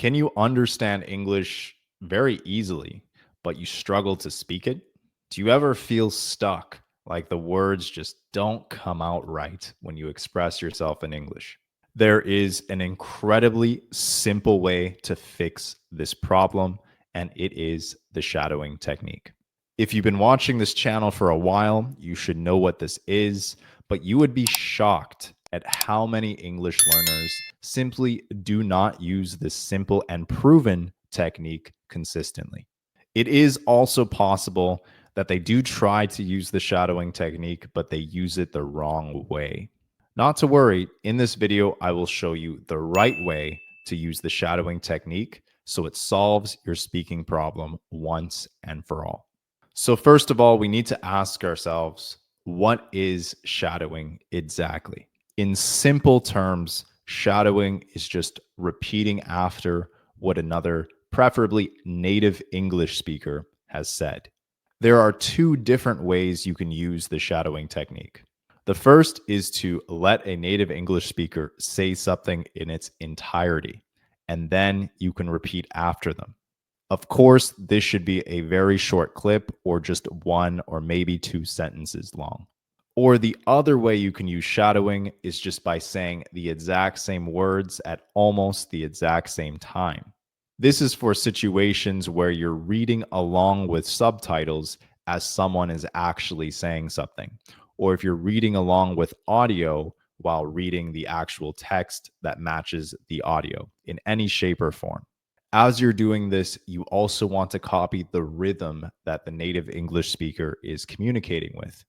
Can you understand English very easily, but you struggle to speak it? Do you ever feel stuck, like the words just don't come out right when you express yourself in English? There is an incredibly simple way to fix this problem, and it is the shadowing technique. If you've been watching this channel for a while, you should know what this is, but you would be shocked at how many English learners simply do not use this simple and proven technique consistently. It is also possible that they do try to use the shadowing technique, but they use it the wrong way. Not to worry, in this video, I will show you the right way to use the shadowing technique so it solves your speaking problem once and for all. So, first of all, we need to ask ourselves, what is shadowing exactly? In simple terms, shadowing is just repeating after what another, preferably native English speaker, has said. There are two different ways you can use the shadowing technique. The first is to let a native English speaker say something in its entirety, and then you can repeat after them. Of course, this should be a very short clip or just one or maybe two sentences long. Or the other way you can use shadowing is just by saying the exact same words at almost the exact same time. This is for situations where you're reading along with subtitles as someone is actually saying something, or if you're reading along with audio while reading the actual text that matches the audio in any shape or form. As you're doing this, you also want to copy the rhythm that the native English speaker is communicating with,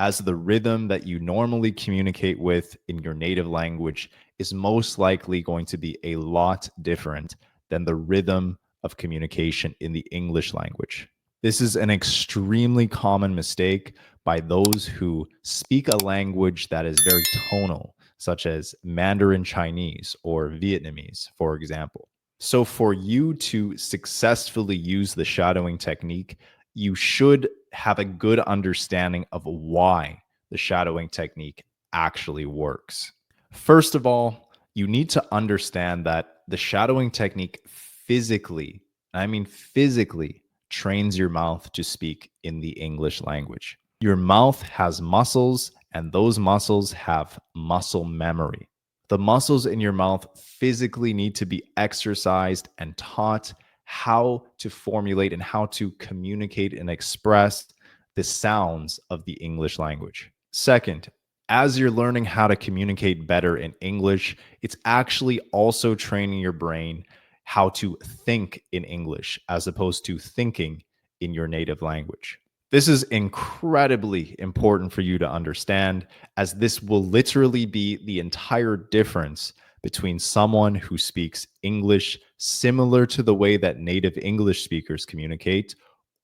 as the rhythm that you normally communicate with in your native language is most likely going to be a lot different than the rhythm of communication in the English language. This is an extremely common mistake by those who speak a language that is very tonal, such as Mandarin Chinese or Vietnamese, for example. So, for you to successfully use the shadowing technique, you should have a good understanding of why the shadowing technique actually works. First of all, you need to understand that the shadowing technique physically, I mean physically, trains your mouth to speak in the English language. Your mouth has muscles, and those muscles have muscle memory. The muscles in your mouth physically need to be exercised and taught how to formulate and how to communicate and express the sounds of the English language. Second, as you're learning how to communicate better in English, it's actually also training your brain how to think in English as opposed to thinking in your native language. This is incredibly important for you to understand, as this will literally be the entire difference between someone who speaks English similar to the way that native English speakers communicate,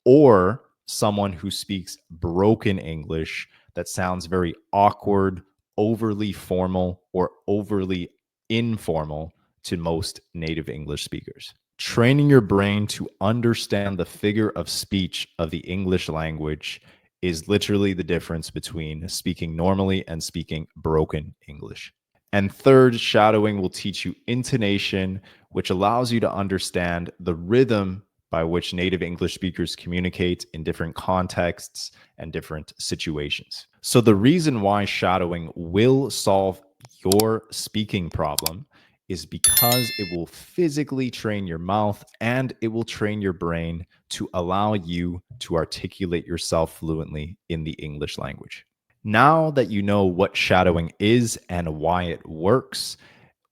or someone who speaks broken English that sounds very awkward, overly formal, or overly informal to most native English speakers. Training your brain to understand the figure of speech of the English language is literally the difference between speaking normally and speaking broken English. And third, shadowing will teach you intonation, which allows you to understand the rhythm by which native English speakers communicate in different contexts and different situations. So, the reason why shadowing will solve your speaking problem is because it will physically train your mouth and it will train your brain to allow you to articulate yourself fluently in the English language. Now that you know what shadowing is and why it works,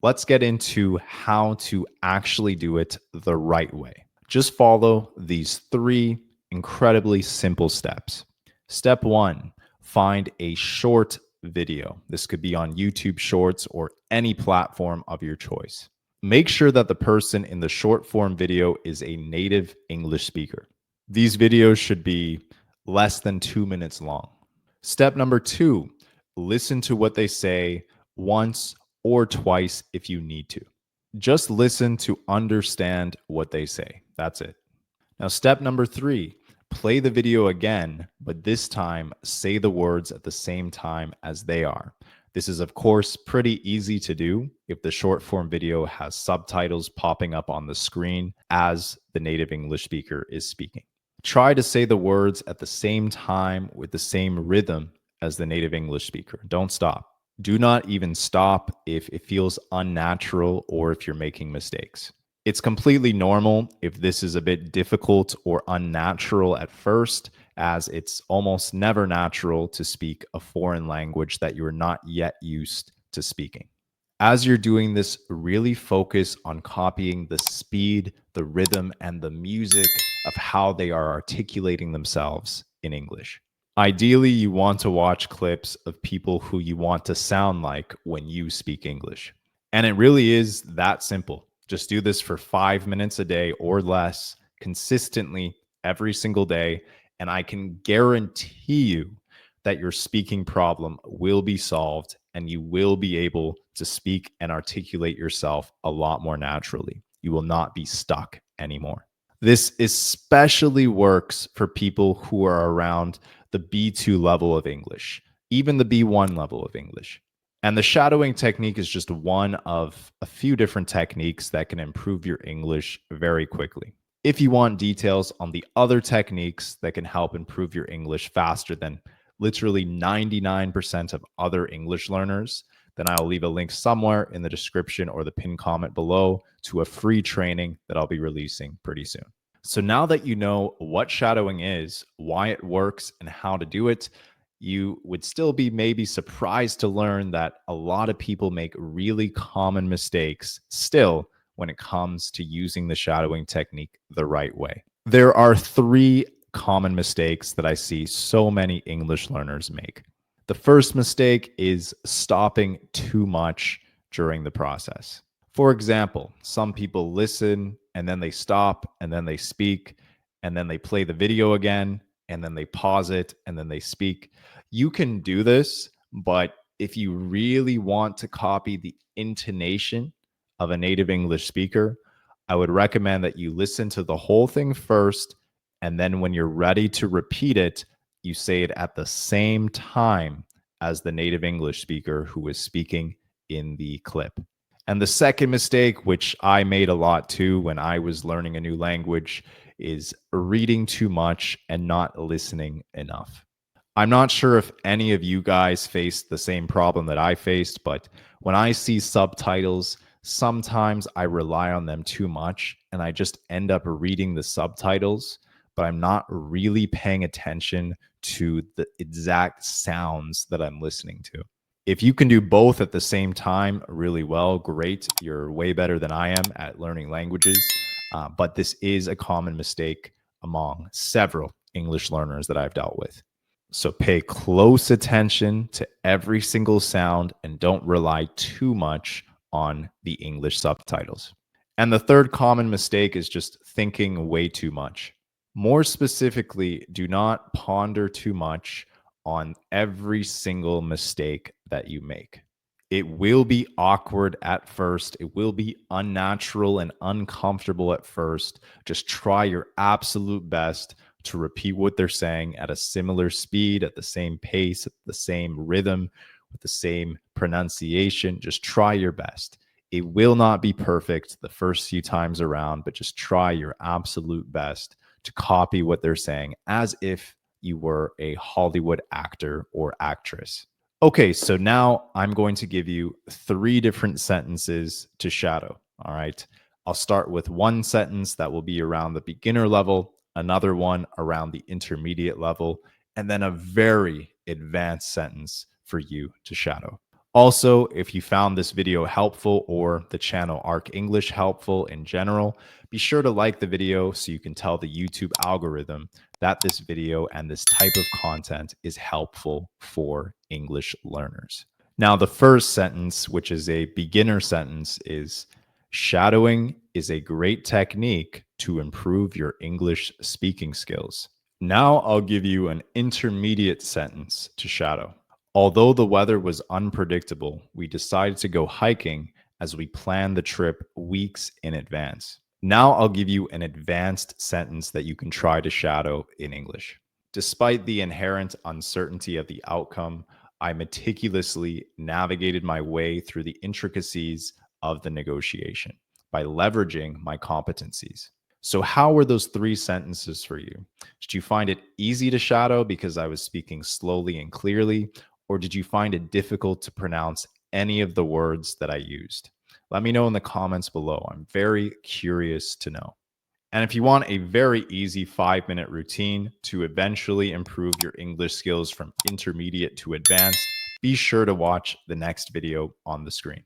let's get into how to actually do it the right way. Just follow these three incredibly simple steps. Step one, find a short video. This could be on YouTube Shorts or any platform of your choice. Make sure that the person in the short form video is a native English speaker. These videos should be less than 2 minutes long. Step number two, listen to what they say once or twice if you need to. Just listen to understand what they say. That's it. Now, step number three, play the video again, but this time say the words at the same time as they are. This is, of course, pretty easy to do if the short form video has subtitles popping up on the screen as the native English speaker is speaking. Try to say the words at the same time with the same rhythm as the native English speaker. Don't stop. Do not even stop if it feels unnatural or if you're making mistakes. It's completely normal if this is a bit difficult or unnatural at first, as it's almost never natural to speak a foreign language that you're not yet used to speaking. As you're doing this, really focus on copying the speed, the rhythm, and the music of how they are articulating themselves in English. Ideally, you want to watch clips of people who you want to sound like when you speak English. And it really is that simple. Just do this for 5 minutes a day or less, consistently every single day. And I can guarantee you that your speaking problem will be solved and you will be able to speak and articulate yourself a lot more naturally. You will not be stuck anymore. This especially works for people who are around the B2 level of English, even the B1 level of English. And the shadowing technique is just one of a few different techniques that can improve your English very quickly. If you want details on the other techniques that can help improve your English faster than literally 99% of other English learners, then I'll leave a link somewhere in the description or the pinned comment below to a free training that I'll be releasing pretty soon. So now that you know what shadowing is, why it works, and how to do it, you would still be maybe surprised to learn that a lot of people make really common mistakes still when it comes to using the shadowing technique the right way. There are 3 common mistakes that I see so many English learners make. The first mistake is stopping too much during the process. For example, some people listen and then they stop and then they speak and then they play the video again and then they pause it and then they speak. You can do this, but if you really want to copy the intonation of a native English speaker, I would recommend that you listen to the whole thing first. And then when you're ready to repeat it, you say it at the same time as the native English speaker who is speaking in the clip. And the second mistake, which I made a lot too when I was learning a new language, is reading too much and not listening enough. I'm not sure if any of you guys faced the same problem that I faced, but when I see subtitles, sometimes I rely on them too much and I just end up reading the subtitles, but I'm not really paying attention to the exact sounds that I'm listening to. If you can do both at the same time really well, great. You're way better than I am at learning languages. But this is a common mistake among several English learners that I've dealt with. So pay close attention to every single sound and don't rely too much on the English subtitles. And the third common mistake is just thinking way too much. More specifically, do not ponder too much on every single mistake that you make. It will be awkward at first. It will be unnatural and uncomfortable at first. Just try your absolute best to repeat what they're saying at a similar speed, at the same pace, at the same rhythm, with the same pronunciation. Just try your best. It will not be perfect the first few times around, but just try your absolute best to copy what they're saying as if you were a Hollywood actor or actress. Okay, so now I'm going to give you 3 different sentences to shadow. All right. I'll start with one sentence that will be around the beginner level, another one around the intermediate level, and then a very advanced sentence for you to shadow. Also, if you found this video helpful or the channel Arc English helpful in general, be sure to like the video so you can tell the YouTube algorithm that this video and this type of content is helpful for English learners. Now, the first sentence, which is a beginner sentence, is shadowing is a great technique to improve your English speaking skills. Now I'll give you an intermediate sentence to shadow. Although the weather was unpredictable, we decided to go hiking as we planned the trip weeks in advance. Now I'll give you an advanced sentence that you can try to shadow in English. Despite the inherent uncertainty of the outcome, I meticulously navigated my way through the intricacies of the negotiation by leveraging my competencies. So, how were those 3 sentences for you? Did you find it easy to shadow because I was speaking slowly and clearly, or did you find it difficult to pronounce any of the words that I used? Let me know in the comments below. I'm very curious to know. And if you want a very easy 5-minute routine to eventually improve your English skills from intermediate to advanced, be sure to watch the next video on the screen.